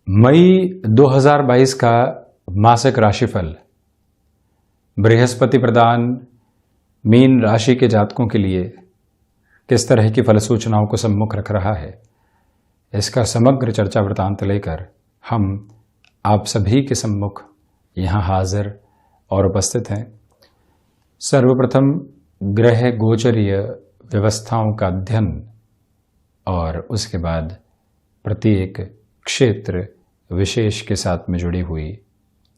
मई 2022 का मासिक राशिफल बृहस्पति प्रदान मीन राशि के जातकों के लिए किस तरह की फल सूचनाओं को सम्मुख रख रहा है, इसका समग्र चर्चा वृतांत लेकर हम आप सभी के सम्मुख यहाँ हाजिर और उपस्थित हैं। सर्वप्रथम ग्रह गोचरीय व्यवस्थाओं का अध्ययन और उसके बाद प्रत्येक क्षेत्र विशेष के साथ में जुड़ी हुई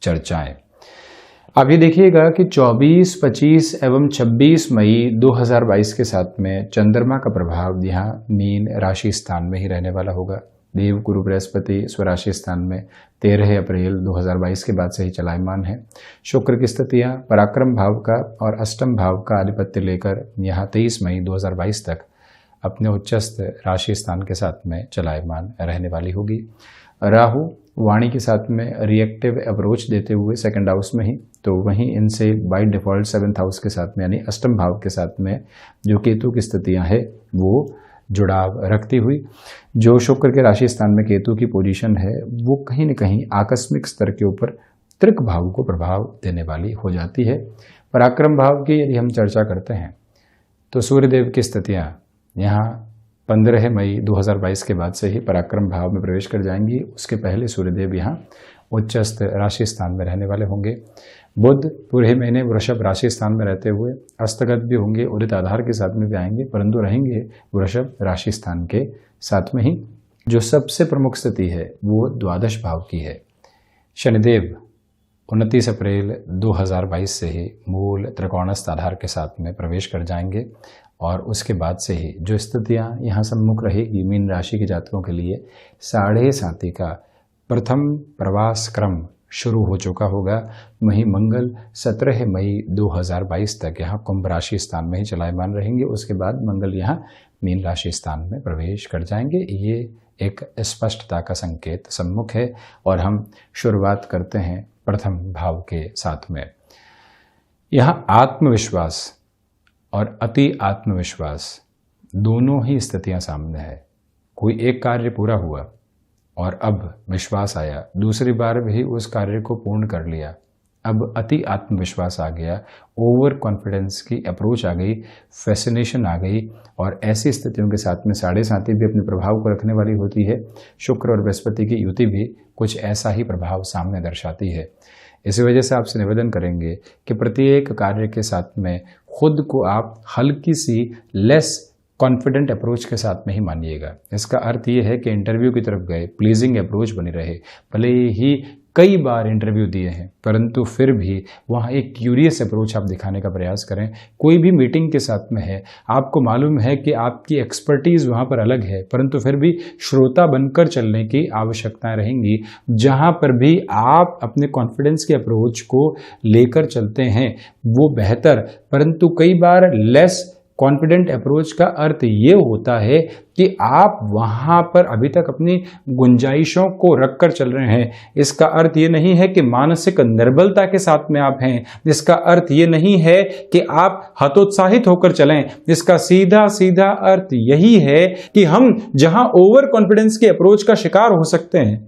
चर्चाएं। अभी देखिएगा कि 24, 25 एवं 26 मई 2022 के साथ में चंद्रमा का प्रभाव यहाँ मीन राशि स्थान में ही रहने वाला होगा। देव गुरु बृहस्पति स्वराशि स्थान में 13 अप्रैल 2022 के बाद से ही चलायमान है। शुक्र की स्थितियाँ पराक्रम भाव का और अष्टम भाव का आधिपत्य लेकर यहाँ 23 मई 2022 तक अपने उच्चस्थ राशि स्थान के साथ में चलायमान रहने वाली होगी। राहु वाणी के साथ में रिएक्टिव अप्रोच देते हुए सेकंड हाउस में ही, तो वहीं इनसे बाय डिफॉल्ट 7th हाउस के साथ में यानी अष्टम भाव के साथ में जो केतु की स्थितियां है वो जुड़ाव रखती हुई, जो शुक्र के राशि स्थान में केतु की पोजीशन है वो कहीं न कहीं आकस्मिक स्तर के ऊपर त्रिक भाव को प्रभाव देने वाली हो जाती है। पराक्रम भाव की यदि हम चर्चा करते हैं तो सूर्यदेव की स्थितियाँ यहाँ 15 मई 2022 के बाद से ही पराक्रम भाव में प्रवेश कर जाएंगी। उसके पहले सूर्यदेव यहाँ उच्चस्थ राशि स्थान में रहने वाले होंगे। बुध पूरे महीने वृषभ राशि स्थान में रहते हुए अस्तगत भी होंगे, उदित आधार के साथ में भी आएंगे, परंतु रहेंगे वृषभ राशि स्थान के साथ में ही। जो सबसे प्रमुख स्थिति है वो द्वादश भाव की है। शनिदेव 29 अप्रैल 2022 से ही मूल त्रिकोणस्थ आधार के साथ में प्रवेश कर जाएंगे और उसके बाद से ही जो स्थितियां यहाँ सम्मुख रहेगी मीन राशि के जातकों के लिए, 7.5 का प्रथम प्रवास क्रम शुरू हो चुका होगा। वहीं मंगल 17 मई 2022 तक यहाँ कुंभ राशि स्थान में ही चलायमान रहेंगे। उसके बाद मंगल यहाँ मीन राशि स्थान में प्रवेश कर जाएंगे। ये एक स्पष्टता का संकेत सम्मुख है और हम शुरुआत करते हैं प्रथम भाव के साथ में। यहाँ आत्मविश्वास और अति आत्मविश्वास दोनों ही स्थितियां सामने है। कोई एक कार्य पूरा हुआ और अब विश्वास आया, दूसरी बार भी उस कार्य को पूर्ण कर लिया, अब अति आत्मविश्वास आ गया, ओवर कॉन्फिडेंस की अप्रोच आ गई, फैसिनेशन आ गई और ऐसी स्थितियों के साथ में 7.5 भी अपने प्रभाव को रखने वाली होती है। शुक्र और बृहस्पति की युति भी कुछ ऐसा ही प्रभाव सामने दर्शाती है। इसी वजह से आपसे निवेदन करेंगे कि प्रत्येक कार्य के साथ में खुद को आप हल्की सी लेस कॉन्फिडेंट अप्रोच के साथ में ही मानिएगा। इसका अर्थ ये है कि इंटरव्यू की तरफ गए, प्लीजिंग अप्रोच बनी रहे। भले ही कई बार इंटरव्यू दिए हैं परंतु फिर भी वहाँ एक क्यूरियस अप्रोच आप दिखाने का प्रयास करें। कोई भी मीटिंग के साथ में है, आपको मालूम है कि आपकी एक्सपर्टीज़ वहाँ पर अलग है, परंतु फिर भी श्रोता बनकर चलने की आवश्यकताएं रहेंगी। जहाँ पर भी आप अपने कॉन्फिडेंस के अप्रोच को लेकर चलते हैं वो बेहतर, परंतु कई बार लेस कॉन्फिडेंट अप्रोच का अर्थ ये होता है कि आप वहाँ पर अभी तक अपनी गुंजाइशों को रखकर चल रहे हैं। इसका अर्थ ये नहीं है कि मानसिक निर्बलता के साथ में आप हैं। इसका अर्थ ये नहीं है कि आप हतोत्साहित होकर चलें। इसका सीधा सीधा अर्थ यही है कि हम जहाँ ओवर कॉन्फिडेंस के अप्रोच का शिकार हो सकते हैं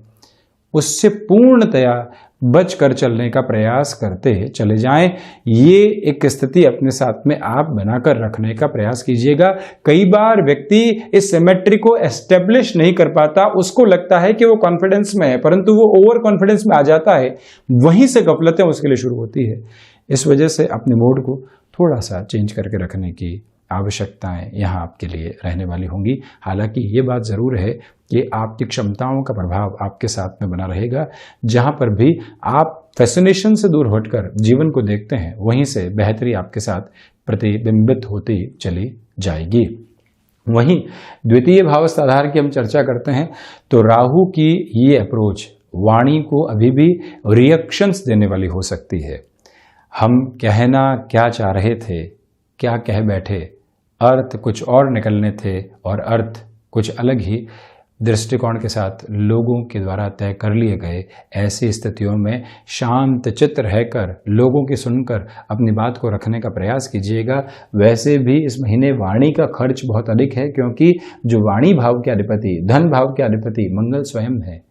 उससे पूर्णतया बच कर चलने का प्रयास करते चले जाएं। ये एक स्थिति अपने साथ में आप बनाकर रखने का प्रयास कीजिएगा। कई बार व्यक्ति इस सिमेट्री को एस्टेब्लिश नहीं कर पाता, उसको लगता है कि वो कॉन्फिडेंस में है परंतु वो ओवर कॉन्फिडेंस में आ जाता है, वहीं से गफलतें उसके लिए शुरू होती है। इस वजह से अपने मोड को थोड़ा सा चेंज करके रखने की आवश्यकताएं यहाँ आपके लिए रहने वाली होंगी। हालांकि ये बात ज़रूर है कि आपकी क्षमताओं का प्रभाव आपके साथ में बना रहेगा। जहाँ पर भी आप फैसिनेशन से दूर हटकर जीवन को देखते हैं वहीं से बेहतरी आपके साथ प्रतिबिंबित होती चली जाएगी। वहीं द्वितीय भावस्थ आधार की हम चर्चा करते हैं तो राहु की ये अप्रोच वाणी को अभी भी रिएक्शंस देने वाली हो सकती है। हम कहना क्या चाह रहे थे, क्या कह बैठे, अर्थ कुछ और निकलने थे और अर्थ कुछ अलग ही दृष्टिकोण के साथ लोगों के द्वारा तय कर लिए गए। ऐसी स्थितियों में शांत चित्त रहकर लोगों की सुनकर अपनी बात को रखने का प्रयास कीजिएगा। वैसे भी इस महीने वाणी का खर्च बहुत अधिक है क्योंकि जो वाणी भाव के अधिपति, धन भाव के अधिपति मंगल स्वयं है।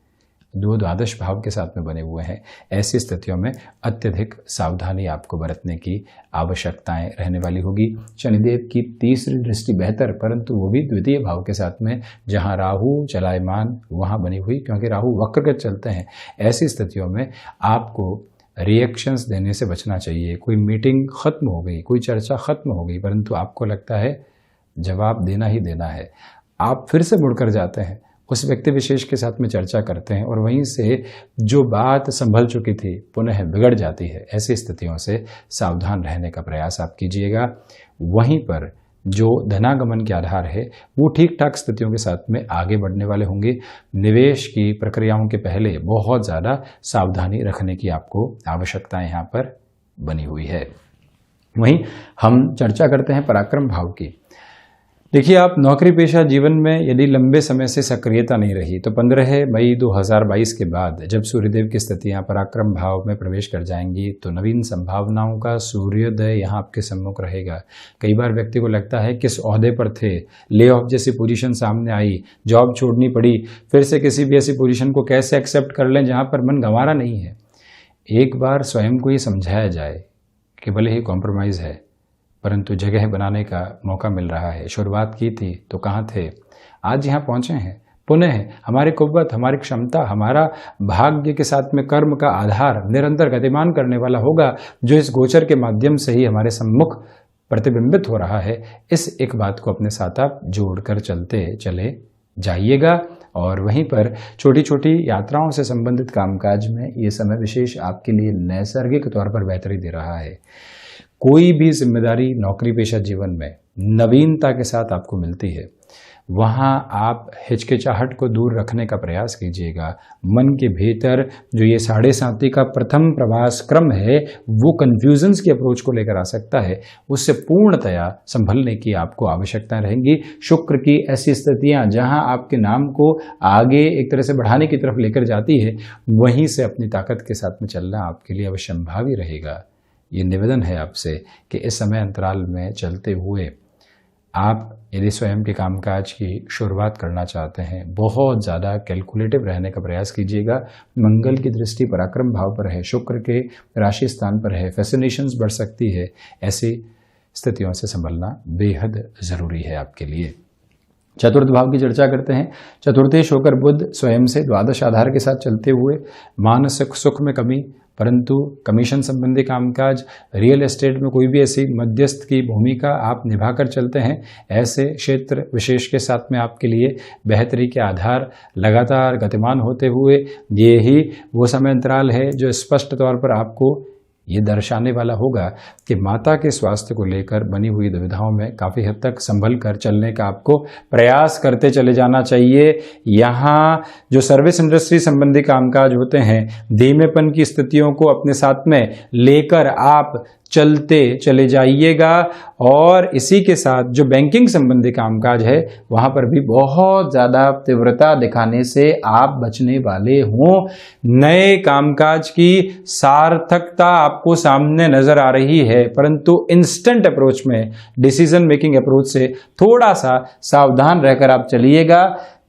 दो द्वादश भाव के साथ में बने हुए हैं। ऐसी स्थितियों में अत्यधिक सावधानी आपको बरतने की आवश्यकताएं रहने वाली होगी। शनिदेव की तीसरी दृष्टि बेहतर, परंतु वो भी द्वितीय भाव के साथ में, जहां राहु चलायमान वहां बनी हुई, क्योंकि राहु वक्रगत चलते हैं। ऐसी स्थितियों में आपको रिएक्शंस देने से बचना चाहिए। कोई मीटिंग खत्म हो गई, कोई चर्चा खत्म हो गई, परंतु आपको लगता है जवाब देना ही देना है, आप फिर से मुड़कर जाते हैं, उस व्यक्ति विशेष के साथ में चर्चा करते हैं और वहीं से जो बात संभल चुकी थी पुनः बिगड़ जाती है। ऐसी स्थितियों से सावधान रहने का प्रयास आप कीजिएगा। वहीं पर जो धनागमन के आधार है वो ठीक ठाक स्थितियों के साथ में आगे बढ़ने वाले होंगे। निवेश की प्रक्रियाओं के पहले बहुत ज़्यादा सावधानी रखने की आपको आवश्यकता यहाँ पर बनी हुई है। वहीं हम चर्चा करते हैं पराक्रम भाव की। देखिए, आप नौकरी पेशा जीवन में यदि लंबे समय से सक्रियता नहीं रही तो 15 मई 2022 के बाद जब सूर्यदेव की स्थितियां पराक्रम भाव में प्रवेश कर जाएंगी तो नवीन संभावनाओं का सूर्योदय यहाँ आपके सम्मुख रहेगा। कई बार व्यक्ति को लगता है किस ओहदे पर थे, ले ऑफ जैसी पोजीशन सामने आई, जॉब छोड़नी पड़ी, फिर से किसी भी ऐसी पोजीशन को कैसे एक्सेप्ट कर लें जहाँ पर मन गंवारा नहीं है। एक बार स्वयं को ये समझाया जाए कि भले ही कॉम्प्रोमाइज़ है परंतु जगह बनाने का मौका मिल रहा है। शुरुआत की थी तो कहाँ थे, आज यहाँ पहुँचे हैं। पुनः हमारी कुव्वत, हमारी क्षमता, हमारा भाग्य के साथ में कर्म का आधार निरंतर गतिमान करने वाला होगा, जो इस गोचर के माध्यम से ही हमारे सम्मुख प्रतिबिंबित हो रहा है। इस एक बात को अपने साथ आप जोड़कर चलते चले जाइएगा। और वहीं पर छोटी छोटी यात्राओं से संबंधित कामकाज में ये समय विशेष आपके लिए नैसर्गिक तौर पर बेहतरी दे रहा है। कोई भी जिम्मेदारी नौकरी पेशा जीवन में नवीनता के साथ आपको मिलती है, वहाँ आप हिचकिचाहट को दूर रखने का प्रयास कीजिएगा। मन के भीतर जो ये 7.5 का प्रथम प्रवास क्रम है वो कन्फ्यूजन्स की अप्रोच को लेकर आ सकता है, उससे पूर्णतया संभलने की आपको आवश्यकता रहेंगी। शुक्र की ऐसी स्थितियाँ जहाँ आपके नाम को आगे एक तरह से बढ़ाने की तरफ लेकर जाती है, वहीं से अपनी ताकत के साथ में चलना आपके लिए अवश्यंभावी रहेगा। ये निवेदन है आपसे कि इस समय अंतराल में चलते हुए आप यदि स्वयं के कामकाज की शुरुआत करना चाहते हैं, बहुत ज़्यादा कैलकुलेटिव रहने का प्रयास कीजिएगा। मंगल की दृष्टि पराक्रम भाव पर है, शुक्र के राशि स्थान पर है, फैसिनेशंस बढ़ सकती है। ऐसी स्थितियों से संभलना बेहद ज़रूरी है आपके लिए। चतुर्थ भाव की चर्चा करते हैं। चतुर्थेश होकर बुध स्वयं से द्वादश आधार के साथ चलते हुए मानसिक सुख में कमी, परंतु कमीशन संबंधी कामकाज, रियल एस्टेट में कोई भी ऐसी मध्यस्थ की भूमिका आप निभाकर चलते हैं, ऐसे क्षेत्र विशेष के साथ में आपके लिए बेहतरी के आधार लगातार गतिमान होते हुए ये ही वो समय अंतराल है जो स्पष्ट तौर पर आपको ये दर्शाने वाला होगा कि माता के स्वास्थ्य को लेकर बनी हुई दुविधाओं में काफ़ी हद तक संभल कर चलने का आपको प्रयास करते चले जाना चाहिए। यहाँ जो सर्विस इंडस्ट्री संबंधी कामकाज होते हैं, धीमेपन की स्थितियों को अपने साथ में लेकर आप चलते चले जाइएगा। और इसी के साथ जो बैंकिंग संबंधी कामकाज है वहाँ पर भी बहुत ज़्यादा तीव्रता दिखाने से आप बचने वाले हों। नए कामकाज की सार्थकता आपको सामने नज़र आ रही है, परंतु इंस्टेंट अप्रोच में, डिसीजन मेकिंग अप्रोच से थोड़ा सा सावधान रहकर आप चलिएगा।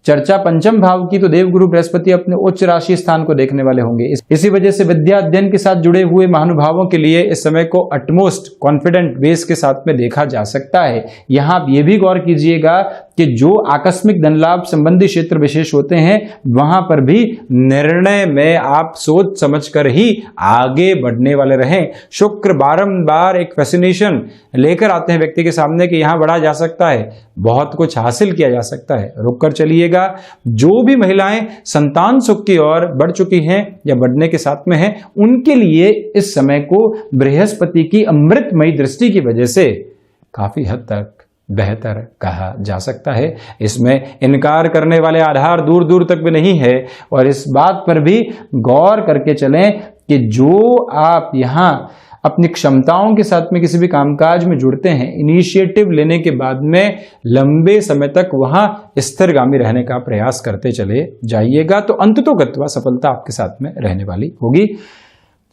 चर्चा पंचम भाव की तो देवगुरु बृहस्पति अपने उच्च राशि स्थान को देखने वाले होंगे। इसी वजह से विद्या अध्ययन के साथ जुड़े हुए महानुभावों के लिए इस समय को अटमोस्ट कॉन्फिडेंट बेस के साथ में देखा जा सकता है। यहाँ आप ये भी गौर कीजिएगा कि जो आकस्मिक धन लाभ संबंधी क्षेत्र विशेष होते हैं वहां पर भी निर्णय में आप सोच समझकर ही आगे बढ़ने वाले रहें। शुक्र बारंबार एक फैसिनेशन लेकर आते हैं व्यक्ति के सामने कि यहां बढ़ा जा सकता है, बहुत कुछ हासिल किया जा सकता है, रुक कर चलिएगा। जो भी महिलाएं संतान सुख की ओर बढ़ चुकी हैं या बढ़ने के साथ में हैं, उनके लिए इस समय को बृहस्पति की अमृतमयी दृष्टि की वजह से काफी हद तक बेहतर कहा जा सकता है। इसमें इनकार करने वाले आधार दूर दूर तक भी नहीं है। और इस बात पर भी गौर करके चलें कि जो आप यहाँ अपनी क्षमताओं के साथ में किसी भी कामकाज में जुड़ते हैं, इनिशिएटिव लेने के बाद में लंबे समय तक वहां स्थिरगामी रहने का प्रयास करते चले जाइएगा, तो अंततोगत्वा सफलता आपके साथ में रहने वाली होगी।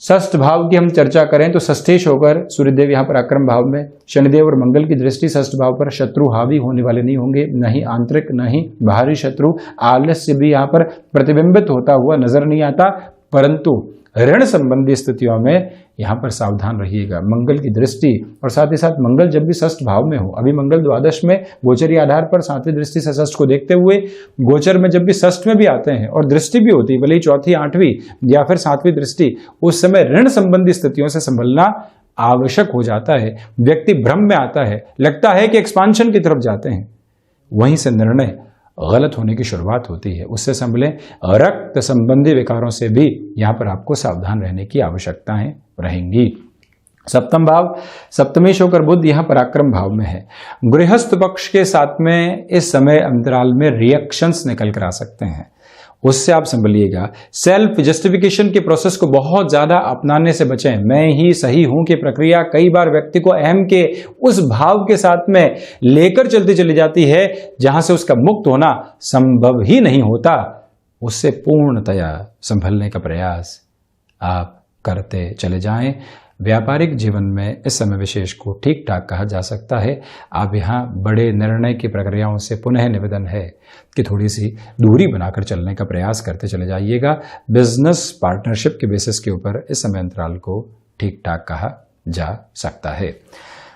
षष्ठ भाव की हम चर्चा करें तो षष्ठेश होकर सूर्यदेव यहाँ पर आक्रम भाव में, शनिदेव और मंगल की दृष्टि षष्ठ भाव पर, शत्रु हावी होने वाले नहीं होंगे, न ही आंतरिक न ही बाहरी शत्रु। आलस्य भी यहाँ पर प्रतिबिंबित होता हुआ नजर नहीं आता, परंतु ऋण संबंधी स्थितियों में यहाँ पर सावधान रहिएगा। मंगल की दृष्टि और साथ ही साथ मंगल जब भी षष्ठ भाव में हो, अभी मंगल द्वादश में गोचरी आधार पर सातवीं दृष्टि से षष्ठ को देखते हुए गोचर में जब भी षष्ठ में भी आते हैं और दृष्टि भी होती है, भले ही चौथी आठवीं या फिर सातवीं दृष्टि, उस समय ऋण संबंधी स्थितियों से संभलना आवश्यक हो जाता है। व्यक्ति भ्रम में आता है, लगता है कि एक्सपांशन की तरफ जाते हैं, वहीं से निर्णय गलत होने की शुरुआत होती है। उससे संभलें। रक्त संबंधी विकारों से भी यहां पर आपको सावधान रहने की आवश्यकताएं रहेंगी। सप्तम भाव, सप्तमेश होकर बुध यहां पराक्रम भाव में है। गृहस्थ पक्ष के साथ में इस समय अंतराल में रिएक्शंस निकल कर आ सकते हैं, उससे आप संभलिएगा। सेल्फ जस्टिफिकेशन के प्रोसेस को बहुत ज्यादा अपनाने से बचें। मैं ही सही हूं की प्रक्रिया कई बार व्यक्ति को अहम के उस भाव के साथ में लेकर चलती चली जाती है जहां से उसका मुक्त होना संभव ही नहीं होता। उससे पूर्णतया संभलने का प्रयास आप करते चले जाएं। व्यापारिक जीवन में इस समय विशेष को ठीक ठाक कहा जा सकता है। आप यहाँ बड़े निर्णय की प्रक्रियाओं से पुनः निवेदन है कि थोड़ी सी दूरी बनाकर चलने का प्रयास करते चले जाइएगा। बिजनेस पार्टनरशिप के बेसिस के ऊपर इस समय अंतराल को ठीक ठाक कहा जा सकता है।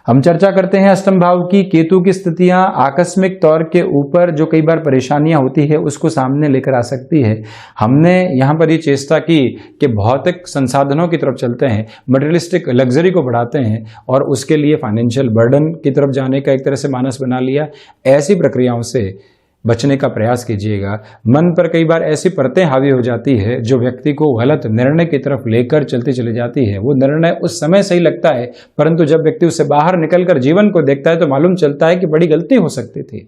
हम चर्चा करते हैं अष्टम भाव की। केतु की स्थितियां आकस्मिक तौर के ऊपर जो कई बार परेशानियां होती है उसको सामने लेकर आ सकती है। हमने यहां पर ये चेष्टा की कि भौतिक संसाधनों की तरफ चलते हैं, मटेरियलिस्टिक लग्जरी को बढ़ाते हैं और उसके लिए फाइनेंशियल बर्डन की तरफ जाने का एक तरह से मानस बना लिया। ऐसी प्रक्रियाओं से बचने का प्रयास कीजिएगा। मन पर कई बार ऐसी परतें हावी हो जाती है जो व्यक्ति को गलत निर्णय की तरफ लेकर चलती चली जाती है। वो निर्णय उस समय सही लगता है, परंतु जब व्यक्ति उससे बाहर निकलकर जीवन को देखता है तो मालूम चलता है कि बड़ी गलती हो सकती थी।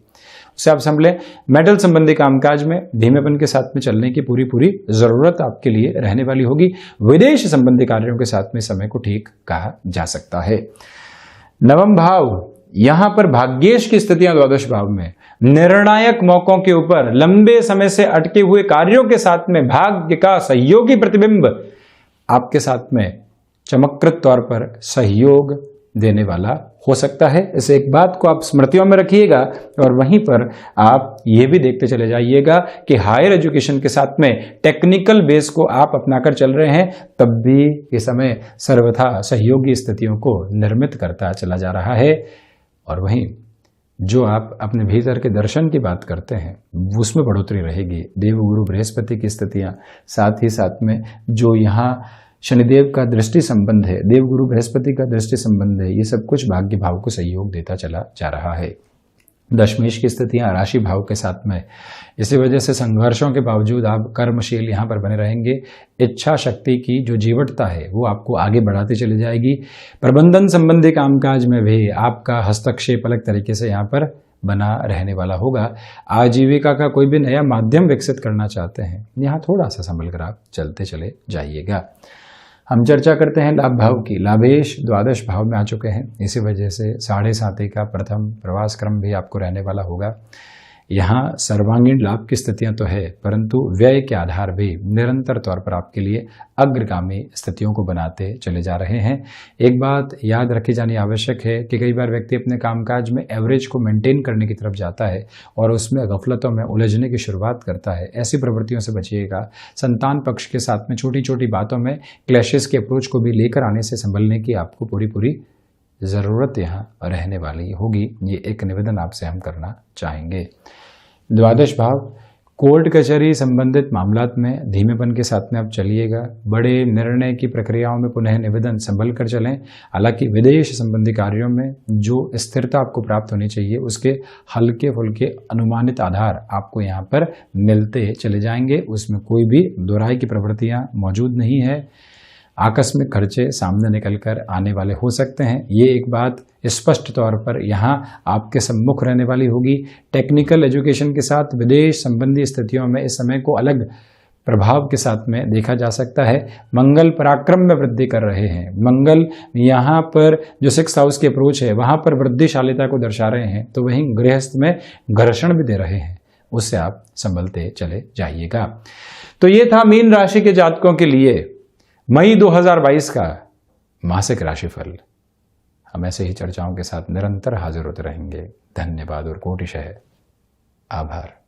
उससे आप संभलें। मेटल संबंधी कामकाज में धीमेपन के साथ में चलने की पूरी जरूरत आपके लिए रहने वाली होगी। विदेश संबंधी कार्यों के साथ में समय को ठीक कहा जा सकता है। नवम भाव, यहां पर भाग्येश की स्थितियां द्वादश भाव में। निर्णायक मौकों के ऊपर लंबे समय से अटके हुए कार्यों के साथ में भाग्य का सहयोगी प्रतिबिंब आपके साथ में चमककृत तौर पर सहयोग देने वाला हो सकता है। इस एक बात को आप स्मृतियों में रखिएगा और वहीं पर आप ये भी देखते चले जाइएगा कि हायर एजुकेशन के साथ में टेक्निकल बेस को आप अपनाकर चल रहे हैं, तब भी ये समय सर्वथा सहयोगी स्थितियों को निर्मित करता चला जा रहा है। और वहीं जो आप अपने भीतर के दर्शन की बात करते हैं उसमें बढ़ोतरी रहेगी। देवगुरु बृहस्पति की स्थितियां, साथ ही साथ में जो यहाँ शनिदेव का दृष्टि संबंध है, देवगुरु बृहस्पति का दृष्टि संबंध है, ये सब कुछ भाग्य भाव को सहयोग देता चला जा रहा है। दशमेश की स्थितियां राशि भाव के साथ में, इसी वजह से संघर्षों के बावजूद आप कर्मशील यहाँ पर बने रहेंगे। इच्छा शक्ति की जो जीवटता है वो आपको आगे बढ़ाती चली जाएगी। प्रबंधन संबंधी कामकाज में भी आपका हस्तक्षेप अलग तरीके से यहाँ पर बना रहने वाला होगा। आजीविका का कोई भी नया माध्यम विकसित करना चाहते हैं, यहाँ थोड़ा सा संभल कर आप चलते चले जाइएगा। हम चर्चा करते हैं लाभ भाव की। लाभेश द्वादश भाव में आ चुके हैं, इसी वजह से 7.5 का प्रथम प्रवास क्रम भी आपको रहने वाला होगा। यहाँ सर्वांगीण लाभ की स्थितियां तो है, परंतु व्यय के आधार भी निरंतर तौर पर आपके लिए अग्रगामी स्थितियों को बनाते चले जा रहे हैं। एक बात याद रखी जानी आवश्यक है कि कई बार व्यक्ति अपने कामकाज में एवरेज को मेंटेन करने की तरफ जाता है और उसमें गफलतों में उलझने की शुरुआत करता है। ऐसी प्रवृत्तियों से बचिएगा। संतान पक्ष के साथ में छोटी छोटी बातों में क्लैशेस के अप्रोच को भी लेकर आने से संभलने की आपको पूरी ज़रूरत यहाँ रहने वाली होगी। ये एक निवेदन आपसे हम करना चाहेंगे। द्वादश भाव, कोर्ट कचहरी संबंधित मामलात में धीमेपन के साथ में आप चलिएगा। बड़े निर्णय की प्रक्रियाओं में पुनः निवेदन संभल कर चलें। हालांकि विदेश संबंधी कार्यों में जो स्थिरता आपको प्राप्त होनी चाहिए उसके हल्के फुल्के अनुमानित आधार आपको यहाँ पर मिलते चले जाएंगे, उसमें कोई भी दोहराई की प्रवृत्तियाँ मौजूद नहीं है। आकस्मिक खर्चे सामने निकलकर आने वाले हो सकते हैं, ये एक बात स्पष्ट तौर पर यहाँ आपके सम्मुख रहने वाली होगी। टेक्निकल एजुकेशन के साथ विदेश संबंधी स्थितियों में इस समय को अलग प्रभाव के साथ में देखा जा सकता है। मंगल पराक्रम में वृद्धि कर रहे हैं। मंगल यहाँ पर जो 6th हाउस की अप्रोच है वहाँ पर वृद्धिशालिता को दर्शा रहे हैं, तो वहीं गृहस्थ में घर्षण भी दे रहे हैं, उससे आप संभलते चले जाइएगा। तो ये था मीन राशि के जातकों के लिए मई 2022 का मासिक राशिफल। हम ऐसे ही चर्चाओं के साथ निरंतर हाजिर होते रहेंगे। धन्यवाद और कोटिशः आभार।